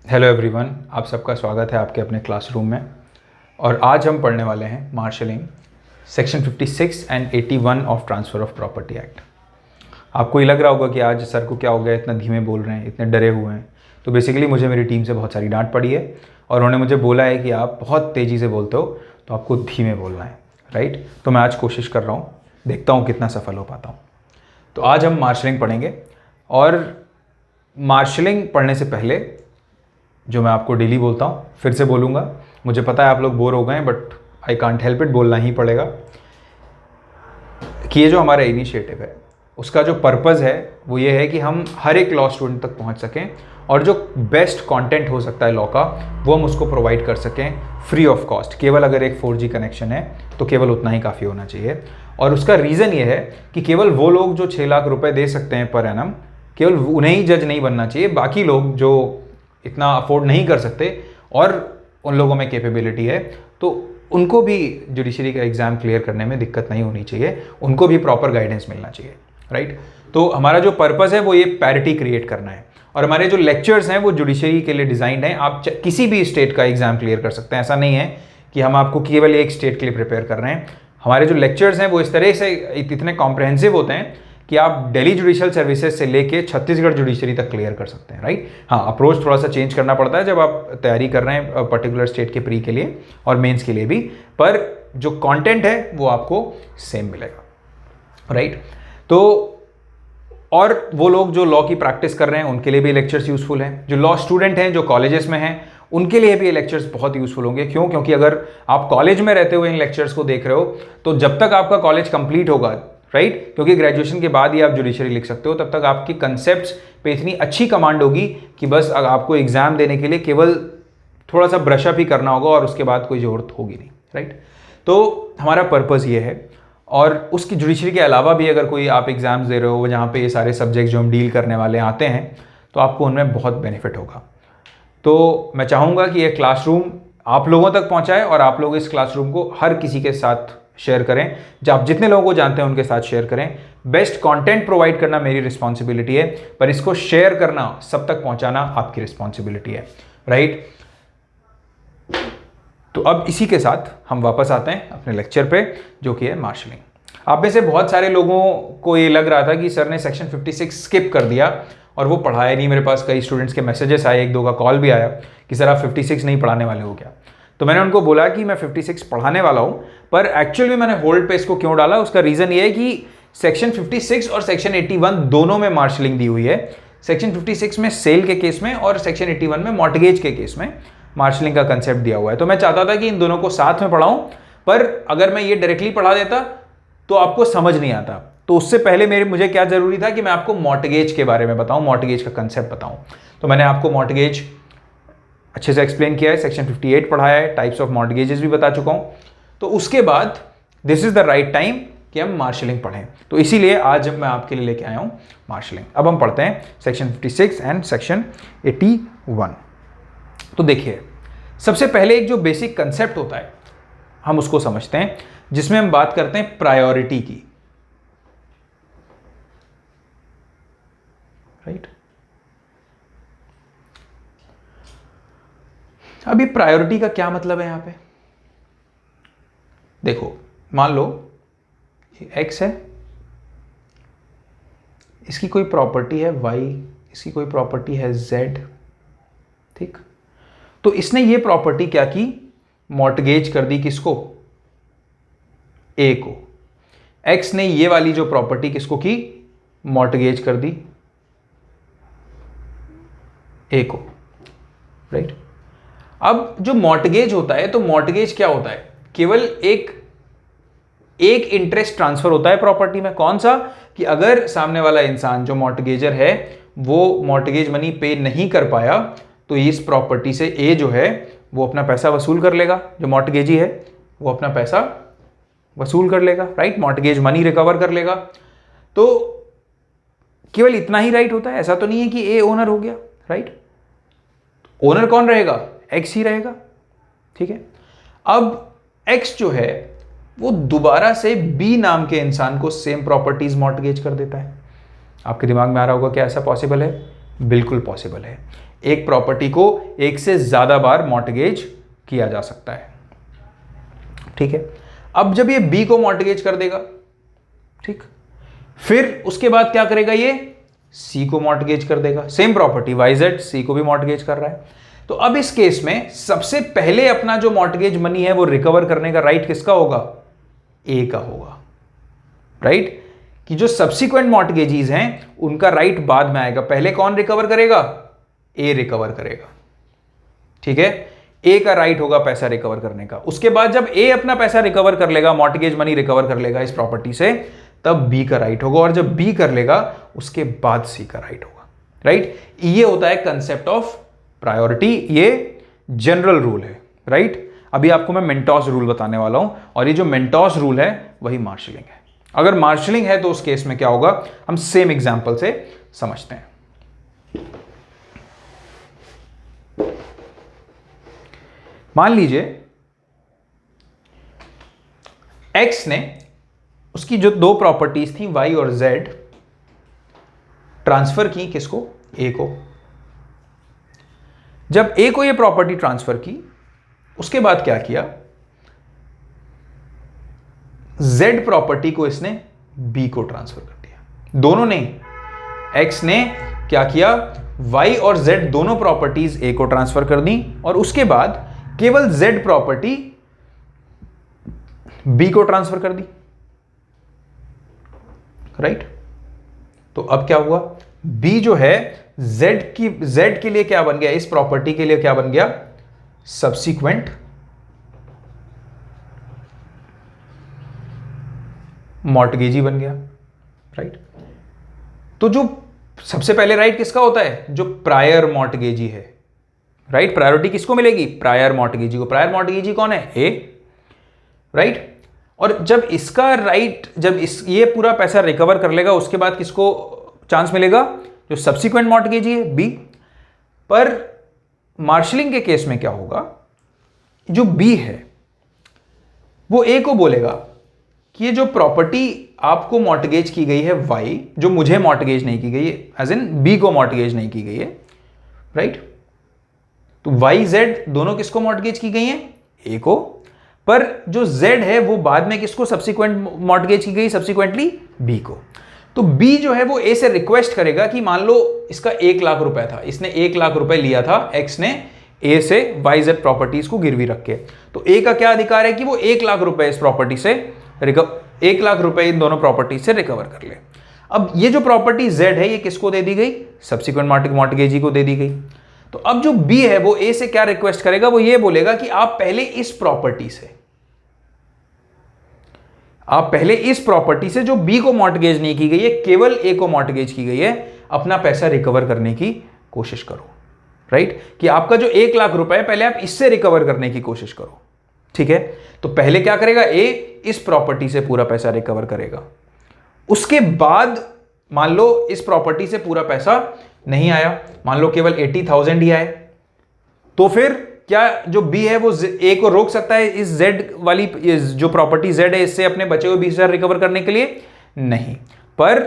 Hello everyone, आप सबका स्वागत है आपके अपने क्लासरूम में। और आज हम पढ़ने वाले हैं marshalling section 56 and 81 of transfer of property act. आपको ये लग रहा होगा कि आज सर को क्या हो गया, इतना धीमे बोल रहे हैं, इतने डरे हुए हैं। तो बेसिकली मुझे मेरी टीम से बहुत सारी डांट पड़ी है और उन्होंने मुझे बोला है कि आप बहुत तेज़ी से बोलते हो तो आपको धीमे बोलना है, राइट। तो मैं आज कोशिश कर रहा हूँ, देखता हूँ कितना सफल हो पाता हूँ। तो आज हम मार्शलिंग पढ़ेंगे और मार्शलिंग पढ़ने से पहले जो मैं आपको डेली बोलता हूँ फिर से बोलूँगा। मुझे पता है आप लोग बोर हो गए हैं, but I can't help it, बोलना ही पड़ेगा कि ये जो हमारा इनिशिएटिव है उसका जो पर्पज़ है वो ये है कि हम हर एक लॉ स्टूडेंट तक पहुँच सकें और जो बेस्ट कंटेंट हो सकता है लॉ का वो हम उसको प्रोवाइड कर सकें फ्री ऑफ कॉस्ट। केवल अगर एक 4G कनेक्शन है तो केवल उतना ही काफ़ी होना चाहिए। और उसका रीज़न ये है कि केवल वो लोग जो 6 लाख रुपए दे सकते हैं पर एनम, केवल उन्हें ही जज नहीं बनना चाहिए। बाकी लोग जो इतना अफोर्ड नहीं कर सकते और उन लोगों में कैपेबिलिटी है तो उनको भी जुडिशरी का एग्ज़ाम क्लियर करने में दिक्कत नहीं होनी चाहिए, उनको भी प्रॉपर गाइडेंस मिलना चाहिए, राइट। तो हमारा जो पर्पज़ है वो ये पैरिटी क्रिएट करना है और हमारे जो लेक्चर्स हैं वो जुडिशरी के लिए डिज़ाइंड हैं। आप किसी भी स्टेट का एग्ज़ाम क्लियर कर सकते हैं, ऐसा नहीं है कि हम आपको केवल एक स्टेट के लिए प्रिपेयर कर रहे हैं। हमारे जो लेक्चर्स हैं वो इस तरह से इतने कॉम्प्रहेंसिव होते हैं कि आप दिल्ली जुडिशियल सर्विसेज से लेके छत्तीसगढ़ जुडिशरी तक क्लियर कर सकते हैं, राइट। हाँ, अप्रोच थोड़ा सा चेंज करना पड़ता है जब आप तैयारी कर रहे हैं पर्टिकुलर स्टेट के प्री के लिए और मेंस के लिए भी, पर जो कंटेंट है वो आपको सेम मिलेगा, राइट। तो और वो लोग जो लॉ की प्रैक्टिस कर रहे हैं उनके लिए भी लेक्चर्स यूजफुल हैं। जो लॉ स्टूडेंट हैं जो कॉलेजेस में हैं उनके लिए भी ये लेक्चर्स बहुत यूजफुल होंगे। क्यों? क्योंकि अगर आप कॉलेज में रहते हुए इन लेक्चर्स को देख रहे हो तो जब तक आपका कॉलेज कंप्लीट होगा, राइट, क्योंकि ग्रेजुएशन के बाद ही आप जुडिशरी लिख सकते हो, तब तक आपकी कंसेप्ट्स पे इतनी अच्छी कमांड होगी कि बस आपको एग्जाम देने के लिए केवल थोड़ा सा ब्रशअप ही करना होगा और उसके बाद कोई जरूरत होगी नहीं, राइट। तो हमारा पर्पज़ ये है। और उसकी जुडिशरी के अलावा भी अगर कोई आप एग्ज़ाम्स दे रहे हो जहाँ पे ये सारे सब्जेक्ट जो हम डील करने वाले आते हैं तो आपको उनमें बहुत बेनिफिट होगा। तो मैं चाहूँगा कि ये क्लासरूम आप लोगों तक पहुँचाए और आप लोग इस क्लासरूम को हर किसी के साथ शेयर करें, जब आप जितने लोगों को जानते हैं उनके साथ शेयर करें। बेस्ट कंटेंट प्रोवाइड करना मेरी रिस्पॉन्सिबिलिटी है, पर इसको शेयर करना, सब तक पहुंचाना आपकी रिस्पॉन्सिबिलिटी है, राइट। तो अब इसी के साथ हम वापस आते हैं अपने लेक्चर पे जो कि है मार्शलिंग। आप में से बहुत सारे लोगों को ये लग रहा था कि सर ने सेक्शन 56 स्किप कर दिया और वो पढ़ाया नहीं। मेरे पास कई स्टूडेंट्स के मैसेजेस आए, एक दो का कॉल भी आया कि सर आप 56 नहीं पढ़ाने वाले हो क्या। तो मैंने उनको बोला कि मैं 56 पढ़ाने वाला हूं, पर एक्चुअल में मैंने होल्ड पे इसको क्यों डाला, उसका रीज़न ये है कि सेक्शन 56 और सेक्शन 81 दोनों में मार्शलिंग दी हुई है। सेक्शन 56 में सेल के केस में और सेक्शन 81 में मॉर्टगेज के केस में मार्शलिंग का कंसेप्ट दिया हुआ है। तो मैं चाहता था कि इन दोनों को साथ में पढ़ाऊं, पर अगर मैं ये डायरेक्टली पढ़ा देता तो आपको समझ नहीं आता। तो उससे पहले मुझे क्या जरूरी था कि मैं आपको मॉर्टगेज के बारे में बताऊं, मॉर्टगेज का कंसेप्ट बताऊं। तो मैंने आपको मॉर्टगेज अच्छे से एक्सप्लेन किया है, सेक्शन 58 पढ़ाया है, टाइप्स ऑफ मॉर्टगेजेस भी बता चुका हूं। तो उसके बाद this is the right time कि हम मार्शलिंग पढ़ें। तो इसीलिए आज मैं आपके लिए लेके आया हूं मार्शलिंग। अब हम पढ़ते हैं सेक्शन 56 एंड सेक्शन 81। तो देखिए, सबसे पहले एक जो बेसिक कंसेप्ट होता है हम उसको समझते हैं, जिसमें हम बात करते हैं प्रायोरिटी की, राइट। अभी प्रायोरिटी का क्या मतलब है यहां पे? देखो, मान लो ये x है, इसकी कोई प्रॉपर्टी है y, इसकी कोई प्रॉपर्टी है z, ठीक। तो इसने ये प्रॉपर्टी क्या की, मॉर्टगेज कर दी किसको, a को। x ने ये वाली जो प्रॉपर्टी किसको की, मॉर्टगेज कर दी a को, राइट। अब जो मॉर्टगेज होता है, तो मॉर्टगेज क्या होता है, केवल एक इंटरेस्ट ट्रांसफर होता है प्रॉपर्टी में। कौन सा? कि अगर सामने वाला इंसान जो मॉर्टगेजर है वो मॉर्टगेज मनी पे नहीं कर पाया तो इस प्रॉपर्टी से ए जो है वो अपना पैसा वसूल कर लेगा, जो मॉर्टगेजी है वो अपना पैसा वसूल कर लेगा, राइट, मॉर्टगेज मनी रिकवर कर लेगा। तो केवल इतना ही राइट होता है, ऐसा तो नहीं है कि ए ओनर हो गया, राइट। ओनर कौन रहेगा, एक्स ही रहेगा, ठीक है। अब एक्स जो है वो दोबारा से बी नाम के इंसान को सेम प्रॉपर्टीज मॉर्टगेज कर देता है। आपके दिमाग में आ रहा होगा क्या ऐसा पॉसिबल है? बिल्कुल पॉसिबल है। एक प्रॉपर्टी को एक से ज्यादा बार मॉर्टगेज किया जा सकता है। ठीक है, अब जब ये बी को मॉर्टगेज कर देगा, ठीक, फिर उसके बाद क्या करेगा, ये सी को मॉर्टगेज कर देगा। सेम प्रॉपर्टी YZ सी को भी मॉर्टगेज कर रहा है। तो अब इस केस में सबसे पहले अपना जो मॉर्टगेज मनी है वो रिकवर करने का राइट किसका होगा, ए का होगा, राइट। कि जो सब्सिक्वेंट मॉर्टगेजीज हैं उनका राइट बाद में आएगा। पहले कौन रिकवर करेगा, ए रिकवर करेगा, ठीक है। ए का राइट होगा पैसा रिकवर करने का। उसके बाद जब ए अपना पैसा रिकवर कर लेगा, मॉर्टगेज मनी रिकवर कर लेगा इस प्रॉपर्टी से, तब बी का राइट होगा, और जब बी कर लेगा उसके बाद सी का राइट होगा, राइट। ये होता है कंसेप्ट ऑफ प्रायोरिटी, ये जनरल रूल है, राइट। अभी आपको मैं मेंटोस रूल बताने वाला हूं, और ये जो मेंटोस रूल है वही मार्शलिंग है। अगर मार्शलिंग है तो उस केस में क्या होगा, हम सेम एग्जांपल से समझते हैं। मान लीजिए एक्स ने उसकी जो दो प्रॉपर्टीज थी Y और Z ट्रांसफर की किसको, ए को। जब ए को ये प्रॉपर्टी ट्रांसफर की, उसके बाद क्या किया, Z प्रॉपर्टी को इसने B को ट्रांसफर कर दिया। दोनों नहीं, X ने क्या किया, Y और Z दोनों प्रॉपर्टीज A को ट्रांसफर कर दी, और उसके बाद केवल Z प्रॉपर्टी B को ट्रांसफर कर दी, राइट। तो अब क्या हुआ, B जो है Z के लिए क्या बन गया, इस प्रॉपर्टी के लिए क्या बन गया, सब्सिक्वेंट मॉर्टगेजी बन गया, राइट। तो जो सबसे पहले राइट किसका होता है, जो प्रायर मॉर्टगेजी है, राइट। प्रायोरिटी किसको मिलेगी, प्रायर मॉर्टगेजी को। प्रायर मॉर्टगेजी कौन है, ए, राइट। और जब इसका राइट, जब ये पूरा पैसा रिकवर कर लेगा, उसके बाद किसको चांस मिलेगा, जो सब्सिक्वेंट मॉर्टगेजी है, बी। पर मार्शलिंग के केस में क्या होगा, जो बी है वो ए को बोलेगा कि ये जो प्रॉपर्टी आपको मॉर्टगेज की गई है वाई, जो मुझे मॉर्टगेज नहीं की गई है, एज इन बी को मॉर्टगेज नहीं की गई है, राइट। तो वाई जेड दोनों किसको मॉर्टगेज की गई है, ए को। पर जो जेड है वो बाद में किसको सब्सिक्वेंट मॉर्टगेज की गई, सब्सिक्वेंटली बी को। तो बी जो है वो ए से रिक्वेस्ट करेगा कि मान लो इसका 1 लाख रुपए था, इसने 1 लाख रुपए लिया था एक्स ने ए से वाई जेड प्रॉपर्टीज को गिरवी रख के। तो ए का क्या अधिकार है कि वो 1 लाख रुपए इस प्रॉपर्टी से 1 लाख रुपए इन दोनों प्रॉपर्टी से रिकवर कर ले। अब ये जो प्रॉपर्टी जेड है ये किसको दे दी गई, सब्सिक्वेंट मॉर्टगेजी को दे दी गई। तो अब जो बी है वो ए से क्या रिक्वेस्ट करेगा, वो ये बोलेगा कि आप पहले इस प्रॉपर्टी से जो बी को मॉर्टगेज नहीं की गई है, केवल ए को मॉर्टगेज की गई है, अपना पैसा रिकवर करने की कोशिश करो, राइट। कि आपका जो 1 लाख रुपए पहले आप इससे रिकवर करने की कोशिश करो, ठीक है। तो पहले क्या करेगा, ए इस प्रॉपर्टी से पूरा पैसा रिकवर करेगा। उसके बाद मान लो इस प्रॉपर्टी से पूरा पैसा नहीं आया, मान लो केवल 80,000 ही आए, तो फिर क्या जो बी है वो ए को रोक सकता है इस जेड वाली जो प्रॉपर्टी जेड है इससे अपने बचे हुए 20,000 रिकवर करने के लिए? नहीं। पर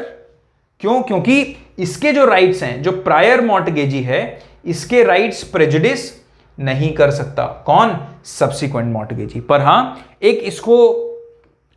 क्यों? क्योंकि इसके जो राइट्स हैं, जो प्रायर मॉर्टगेजी है, इसके राइट्स प्रेजुडिस नहीं कर सकता। कौन? सब्सिक्वेंट मॉर्टगेजी। पर हां, एक इसको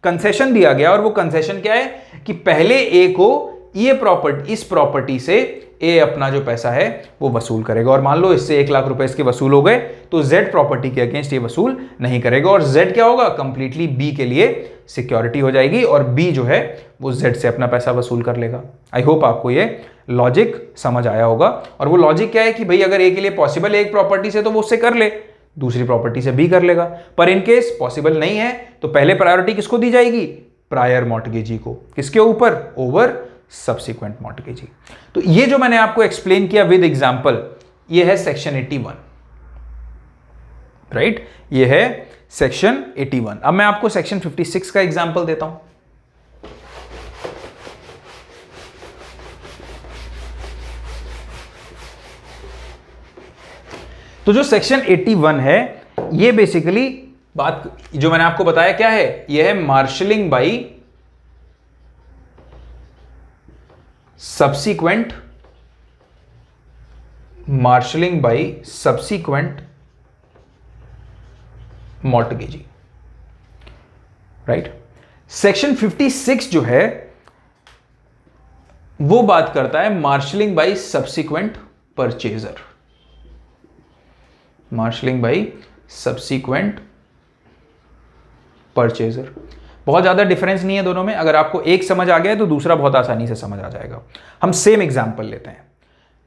कंसेशन दिया गया, और वो कंसेशन क्या है कि पहले ए को इस प्रॉपर्टी से ए अपना जो पैसा है वो वसूल करेगा, और मान लो इससे 1 लाख रुपए इसके वसूल हो गए, तो जेड प्रॉपर्टी के अगेंस्ट ये वसूल नहीं करेगा, और जेड क्या होगा, कंप्लीटली बी के लिए सिक्योरिटी हो जाएगी, और बी जो है वो जेड से अपना पैसा वसूल कर लेगा। आई होप आपको ये लॉजिक समझ आया होगा। और वो लॉजिक क्या है कि भाई अगर ए के लिए पॉसिबल है एक प्रॉपर्टी से तो वो उससे कर ले, दूसरी प्रॉपर्टी से बी कर लेगा। पर इन केस पॉसिबल नहीं है तो पहले प्रायोरिटी किसको दी जाएगी? प्रायर मॉर्टगेजी को। किसके ऊपर? Over subsequent mortgagee. तो ये जो मैंने आपको एक्सप्लेन किया विद एग्जांपल, ये है सेक्शन 81, राइट। ये है सेक्शन 81। अब मैं आपको सेक्शन 56 का एग्जांपल देता हूं। तो जो सेक्शन 81 है, ये बेसिकली बात जो मैंने आपको बताया क्या है, ये है marshalling by subsequent marshalling by subsequent mortgagee, right. Section 56 जो है वो बात करता है marshalling by subsequent purchaser, marshalling by subsequent purchaser. बहुत ज़्यादा डिफरेंस नहीं है दोनों में, अगर आपको एक समझ आ गया है तो दूसरा बहुत आसानी से समझ आ जाएगा। हम सेम एग्जांपल लेते हैं।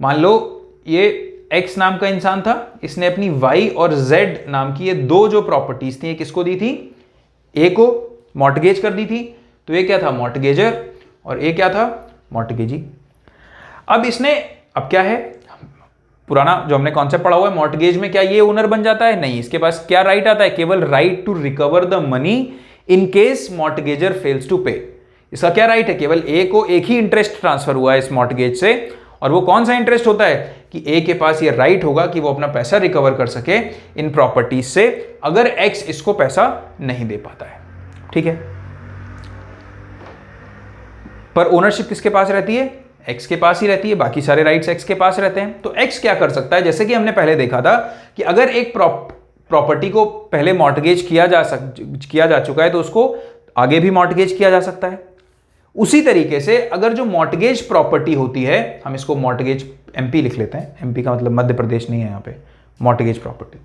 मान लो ये एक्स नाम का इंसान था, इसने अपनी वाई और जेड नाम की ये दो जो प्रॉपर्टीज थी, किसको दी थी, ए को मॉर्टगेज कर दी थी। तो ये क्या था, मॉर्टगेजर, और ये क्या था, मॉर्टगेजी। अब इसने, अब क्या है, पुराना जो हमने कॉन्सेप्ट पढ़ा हुआ है, मॉर्टगेज में क्या ये ओनर बन जाता है, नहीं, इसके पास क्या राइट आता है, केवल right to recover the money in case mortgagor fails to pay. इसका क्या राइट है, केवल ए को एक ही इंटरेस्ट ट्रांसफर हुआ है इस मॉर्टगेज से, और वो कौन सा इंटरेस्ट होता है कि ए के पास ये राइट होगा कि वो अपना पैसा रिकवर कर सके इन प्रॉपर्टीज से, अगर एक्स इसको पैसा नहीं दे पाता है, ठीक है। पर ओनरशिप किसके पास रहती है, एक्स के पास ही रहती है, बाकी सारे राइट्स एक्स के पास रहते हैं। तो एक्स क्या कर सकता है, जैसे कि हमने पहले देखा था कि अगर एक प्रॉपर्टी को पहले मॉर्टगेज किया जा चुका है तो उसको आगे भी मॉर्टगेज किया जा सकता है। उसी तरीके से अगर जो मॉर्टगेज प्रॉपर्टी होती है, हम इसको मॉर्टगेज एमपी लिख लेते हैं, एमपी का मतलब मध्य प्रदेश नहीं है यहाँ पे, मॉर्टगेज प्रॉपर्टी।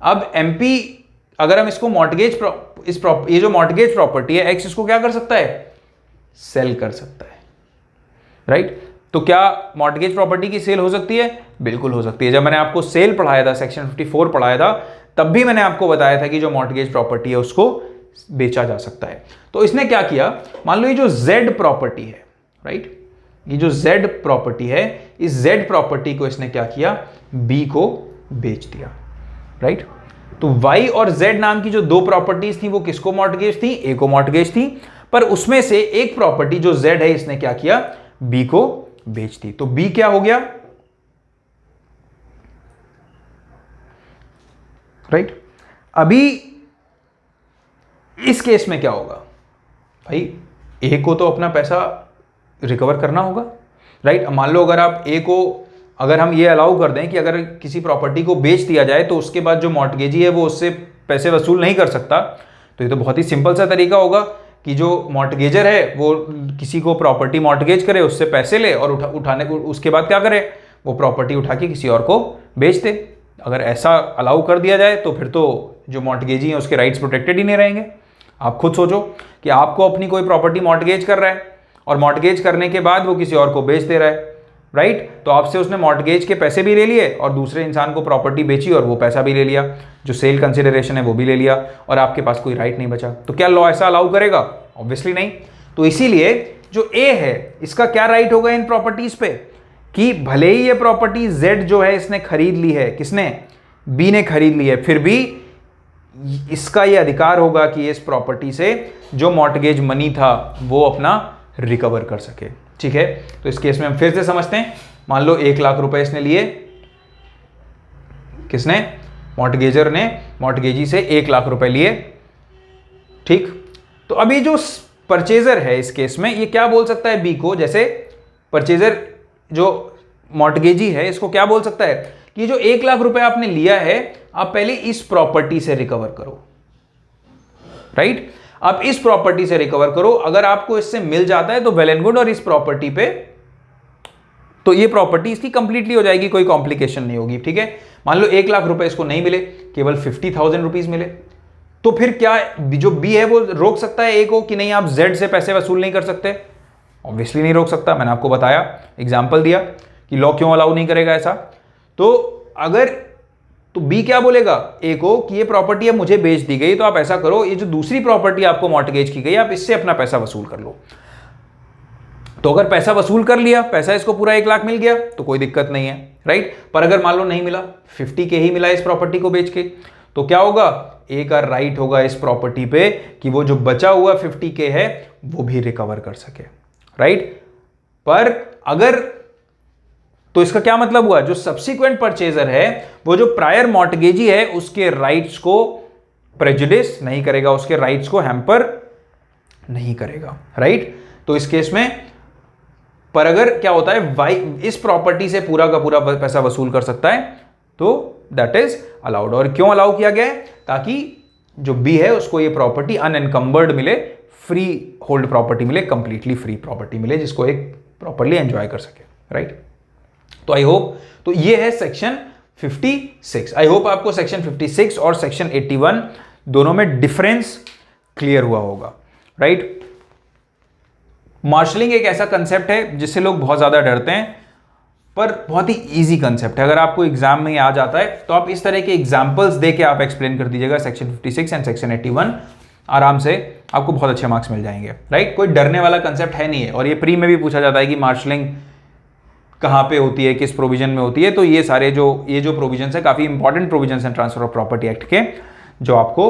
अब एमपी अगर हम इसको मॉर्टगेज ये जो मॉर्टगेज प्रॉपर्टी है, एक्स इसको क्या कर सकता है, सेल कर सकता है, राइट। तो क्या मॉर्टगेज प्रॉपर्टी की सेल हो सकती है, बिल्कुल हो सकती है। जब मैंने आपको सेल पढ़ाया था, सेक्शन 54 पढ़ाया था, तब भी मैंने आपको बताया था कि जो मॉर्टगेज प्रॉपर्टी है उसको बेचा जा सकता है। तो इसने क्या किया, मान लो ये जो Z प्रॉपर्टी है, राइट, ये जो Z प्रॉपर्टी है, इस Z प्रॉपर्टी को इसने क्या किया, B को बेच दिया, राइट। तो Y और Z नाम की जो दो प्रॉपर्टीज थी वो किसको मॉर्टगेज थी, A को मॉर्टगेज थी, पर उसमें से एक प्रॉपर्टी जो Z है इसने क्या किया, B को बेच दी। तो B क्या हो गया, राइट। अभी इस केस में क्या होगा भाई, ए को तो अपना पैसा रिकवर करना होगा, राइट। मान लो अगर आप ए को, अगर हम ये अलाउ कर दें कि अगर किसी प्रॉपर्टी को बेच दिया जाए तो उसके बाद जो मॉर्टगेजी है वो उससे पैसे वसूल नहीं कर सकता, तो ये तो बहुत ही सिंपल सा तरीका होगा कि जो मॉर्टगेजर है वो किसी को प्रॉपर्टी मॉर्टगेज करे, उससे पैसे ले और उठाने उसके बाद क्या करे, वो प्रॉपर्टी उठा के किसी और को बेच दे। अगर ऐसा अलाउ कर दिया जाए तो फिर तो जो मॉर्टगेजी है उसके राइट्स प्रोटेक्टेड ही नहीं रहेंगे। आप खुद सोचो कि आपको अपनी कोई प्रॉपर्टी मॉर्टगेज कर रहा है और मॉर्टगेज करने के बाद वो किसी और को बेच दे रहा है, राइट। तो आपसे उसने मॉर्टगेज के पैसे भी ले लिए और दूसरे इंसान को प्रॉपर्टी बेची और वो पैसा भी ले लिया, जो सेल कंसिडरेशन है वो भी ले लिया, और आपके पास कोई राइट नहीं बचा। तो क्या लॉ ऐसा अलाउ करेगा, ऑब्वियसली नहीं। तो इसीलिए जो ए है इसका क्या राइट होगा इन प्रॉपर्टीज पे, कि भले ही ये प्रॉपर्टी जेड जो है इसने खरीद ली है, किसने, बी ने खरीद ली है, फिर भी इसका ये अधिकार होगा कि इस प्रॉपर्टी से जो मॉर्टगेज मनी था वो अपना रिकवर कर सके, ठीक है। तो इस केस में हम फिर से समझते हैं। मान लो 1 लाख रुपए इसने लिए, किसने, मॉर्टगेजर ने मॉर्टगेजी से 1 लाख रुपए लिए, ठीक। तो अभी जो परचेजर है इस केस में ये क्या बोल सकता है बी को, जैसे परचेजर जो मॉर्टगेजी है इसको क्या बोल सकता है कि जो 1 लाख रुपए आपने लिया है आप पहले इस प्रॉपर्टी से रिकवर करो, राइट। आप इस प्रॉपर्टी से रिकवर करो, अगर आपको इससे मिल जाता है तो वेल एंड गुड, और इस प्रॉपर्टी पे तो ये प्रॉपर्टी इसकी कंप्लीटली हो जाएगी, कोई कॉम्प्लिकेशन नहीं होगी, ठीक है। मान लो 1 लाख रुपए इसको नहीं मिले, केवल 50,000 रुपीज मिले, तो फिर क्या जो बी है वो रोक सकता है ए को कि नहीं आप जेड से पैसे वसूल नहीं कर सकते, ऑब्वियसली नहीं रोक सकता। मैंने आपको बताया, एग्जाम्पल दिया कि लॉ क्यों अलाउ नहीं करेगा ऐसा। तो अगर तो बी क्या बोलेगा ए को कि ये प्रॉपर्टी अब मुझे बेच दी गई, तो आप ऐसा करो, ये जो दूसरी प्रॉपर्टी आपको मॉर्टगेज की गई आप इससे अपना पैसा वसूल कर लो। तो अगर पैसा वसूल कर लिया, पैसा इसको पूरा 1 लाख मिल गया तो कोई दिक्कत नहीं है, राइट। पर अगर मान लो नहीं मिला, 50 के ही मिला इस प्रॉपर्टी को बेच के, तो क्या होगा, ए का राइट होगा इस प्रॉपर्टी पे कि वो जो बचा हुआ 50 के है वो भी रिकवर कर सके, राइट। पर अगर, तो इसका क्या मतलब हुआ, जो सब्सिक्वेंट परचेजर है वो जो प्रायर मॉर्टगेजी है उसके राइट्स को प्रेजुडिस नहीं करेगा, उसके राइट्स को हैम्पर नहीं करेगा, राइट। तो इस केस में पर अगर क्या होता है वाई इस प्रॉपर्टी से पूरा का पूरा पैसा वसूल कर सकता है तो दैट इज अलाउड। और क्यों अलाउ किया गया है? ताकि जो बी है उसको ये प्रॉपर्टी अनएनकम्बर्ड मिले, फ्री होल्ड प्रॉपर्टी मिले, कंप्लीटली फ्री प्रॉपर्टी मिले, जिसको एक प्रॉपर्ली एंजॉय कर सके, राइट। तो आई होप, तो ये है सेक्शन 56। आई होप आपको सेक्शन 56 और सेक्शन 81 दोनों में डिफरेंस क्लियर हुआ होगा, राइट। मार्शलिंग एक ऐसा कंसेप्ट है जिससे लोग बहुत ज्यादा डरते हैं, पर बहुत ही इजी कंसेप्ट है। अगर आपको एग्जाम में आ जाता है तो आप इस तरह के एग्जांपल्स दे के आप एक्सप्लेन कर दीजिएगा सेक्शन 56 एंड सेक्शन 81, आराम से आपको बहुत अच्छे मार्क्स मिल जाएंगे, राइट। कोई डरने वाला कंसेप्ट है नहीं है। और ये प्री में भी पूछा जाता है कि मार्शलिंग कहाँ पे होती है, किस प्रोविजन में होती है, तो ये सारे जो प्रोविजन है काफी इंपॉर्टेंट प्रोविजन हैं ट्रांसफर ऑफ प्रॉपर्टी एक्ट के, जो आपको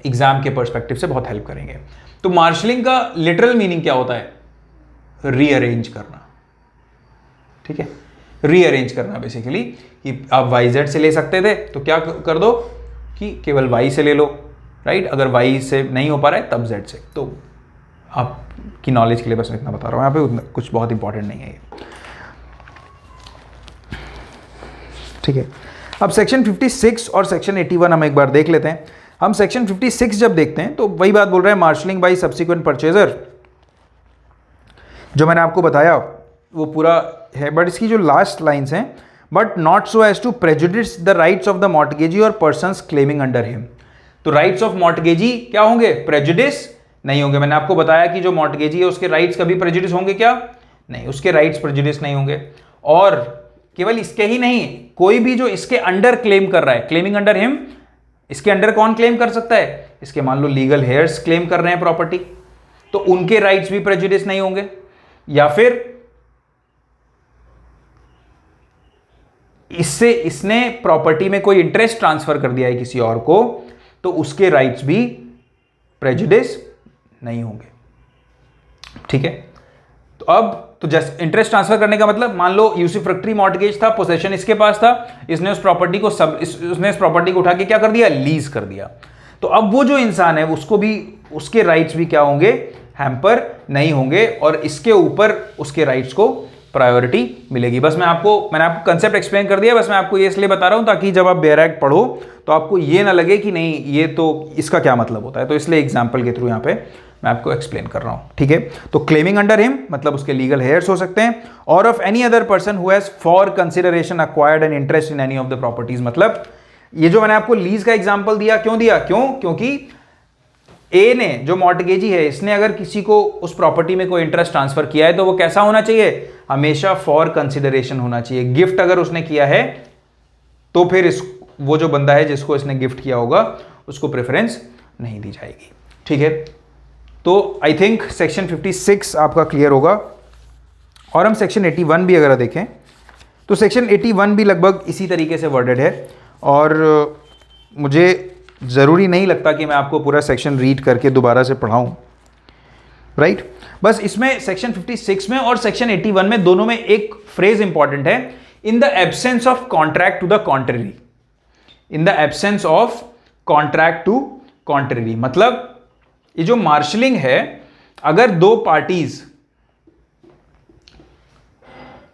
एग्जाम के पर्सपेक्टिव से बहुत हेल्प करेंगे। तो मार्शलिंग का लिटरल मीनिंग क्या होता है? रीअरेंज करना, ठीक है, रीअरेंज करना बेसिकली, कि आप YZ से ले सकते थे तो क्या कर दो कि केवल Y से ले लो, राइट। अगर Y से नहीं हो पा रहा है तब Z से। तो आपकी नॉलेज के लिए बस इतना बता रहा हूं, यहाँ पे कुछ बहुत इंपॉर्टेंट नहीं है ये, ठीक है। अब सेक्शन 56 और सेक्शन 81 हम एक बार देख लेते हैं। हम सेक्शन 56 जब देखते हैं तो वही बात बोल रहे हैं, मार्शलिंग बाय सब्सिक्वेंट परचेजर, जो मैंने आपको बताया वो पूरा है, बट इसकी जो लास्ट लाइन्स हैं, but not so as to prejudice the rights of the mortgagee और पर्सन्स क्लेमिंग अंडर हिम। तो राइट्स ऑफ मॉर्टगेजी क्या होंगे? प्रेजुडिस नहीं होंगे। मैंने आपको बताया कि जो मॉर्टगेजी है उसके राइट्स कभी प्रेजुडिस होंगे क्या? नहीं, उसके राइट्स प्रेजुडिस नहीं होंगे। और केवल इसके ही नहीं, कोई भी जो इसके अंडर क्लेम कर रहा है, क्लेमिंग अंडर हिम, इसके अंडर कौन क्लेम कर सकता है? इसके मान लो लीगल हेयर्स क्लेम कर रहे हैं प्रॉपर्टी, तो उनके राइट्स भी प्रेजुडिस नहीं होंगे। या फिर इसने प्रॉपर्टी में कोई इंटरेस्ट ट्रांसफर कर दिया है किसी और को, तो उसके राइट्स भी प्रेजुडिस नहीं होंगे, ठीक है। तो अब तो जैसे इंटरेस्ट ट्रांसफर करने का मतलब, मान लो यूसुफ्रक्टरी मॉर्टगेज था, पोसेशन इसके पास था, इसने उस प्रॉपर्टी को उठा के क्या कर दिया? लीज कर दिया। तो अब वो जो इंसान है उसको भी, उसके राइट्स भी क्या होंगे? हैम्पर नहीं होंगे, और इसके ऊपर उसके राइट्स को प्रायोरिटी मिलेगी। बस मैंने आपको कंसेप्ट एक्सप्लेन कर दिया, बस मैं आपको ये इसलिए बता रहा हूं ताकि जब आप बेयर एक्ट पढ़ो तो आपको ये ना लगे कि नहीं ये तो इसका क्या मतलब होता है, तो इसलिए एग्जांपल के थ्रू यहाँ पे मैं आपको एक्सप्लेन कर रहा हूं, ठीक है। तो क्लेमिंग अंडर हिम मतलब उसके लीगल हेयर्स हो सकते हैं, और of any other person who has for consideration acquired an interest in any of the properties. मतलब ये जो मैंने आपको लीज का एग्जाम्पल दिया, क्यों दिया? क्योंकि ए ने, जो मॉर्टगेजी है, इसने अगर किसी को उस प्रॉपर्टी में कोई इंटरेस्ट ट्रांसफर किया है तो वो कैसा होना चाहिए? हमेशा फॉर कंसिडरेशन होना चाहिए। गिफ्ट अगर उसने किया है तो फिर वो जो बंदा है जिसको इसने गिफ्ट किया होगा उसको प्रेफरेंस नहीं दी जाएगी, ठीक है। तो आई थिंक सेक्शन 56 आपका क्लियर होगा। और हम सेक्शन 81 भी अगर देखें तो सेक्शन 81 भी लगभग इसी तरीके से वर्डेड है, और मुझे ज़रूरी नहीं लगता कि मैं आपको पूरा सेक्शन रीड करके दोबारा से पढ़ाऊँ, राइट। बस इसमें सेक्शन 56 में और सेक्शन 81 में दोनों में एक फ्रेज इंपॉर्टेंट है, in the absence of contract to the contrary. In the absence of contract to contrary मतलब ये जो मार्शलिंग है, अगर दो पार्टीज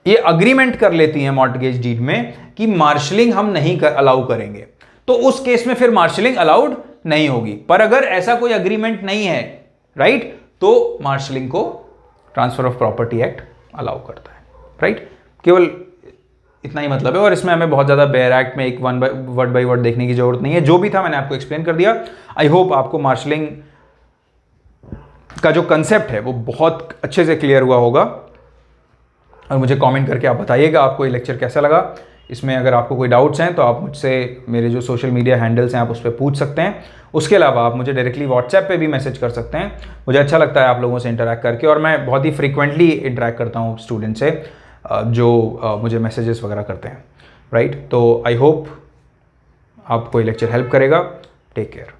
ये अग्रीमेंट कर लेती हैं मॉर्टगेज डीड में कि मार्शलिंग हम नहीं अलाउ करेंगे, तो उस केस में फिर मार्शलिंग अलाउड नहीं होगी। पर अगर ऐसा कोई अग्रीमेंट नहीं है, राइट, तो मार्शलिंग को transfer of property act allow करता है, राइट। केवल इतना ही मतलब है, और इसमें हमें बहुत ज़्यादा बेयर एक्ट में एक वर्ड बाय वर्ड देखने की जरूरत नहीं है। जो भी था मैंने आपको एक्सप्लेन कर दिया। आई होप आपको मार्शलिंग का जो कंसेप्ट है वो बहुत अच्छे से क्लियर हुआ होगा, और मुझे कमेंट करके आप बताइएगा आपको ये लेक्चर कैसा लगा। इसमें अगर आपको कोई डाउट्स हैं तो आप मुझसे मेरे जो सोशल मीडिया हैंडल्स हैं आप उस पर पूछ सकते हैं। उसके अलावा आप मुझे डायरेक्टली व्हाट्सएप पे भी मैसेज कर सकते हैं। मुझे अच्छा लगता है आप लोगों से इंटरैक्ट करके, और मैं बहुत ही फ्रीक्वेंटली इंटरैक्ट करता हूँ स्टूडेंट से जो मुझे मैसेजेस वगैरह करते हैं, राइट। तो आई होप आपको ये लेक्चर हेल्प करेगा। Take care.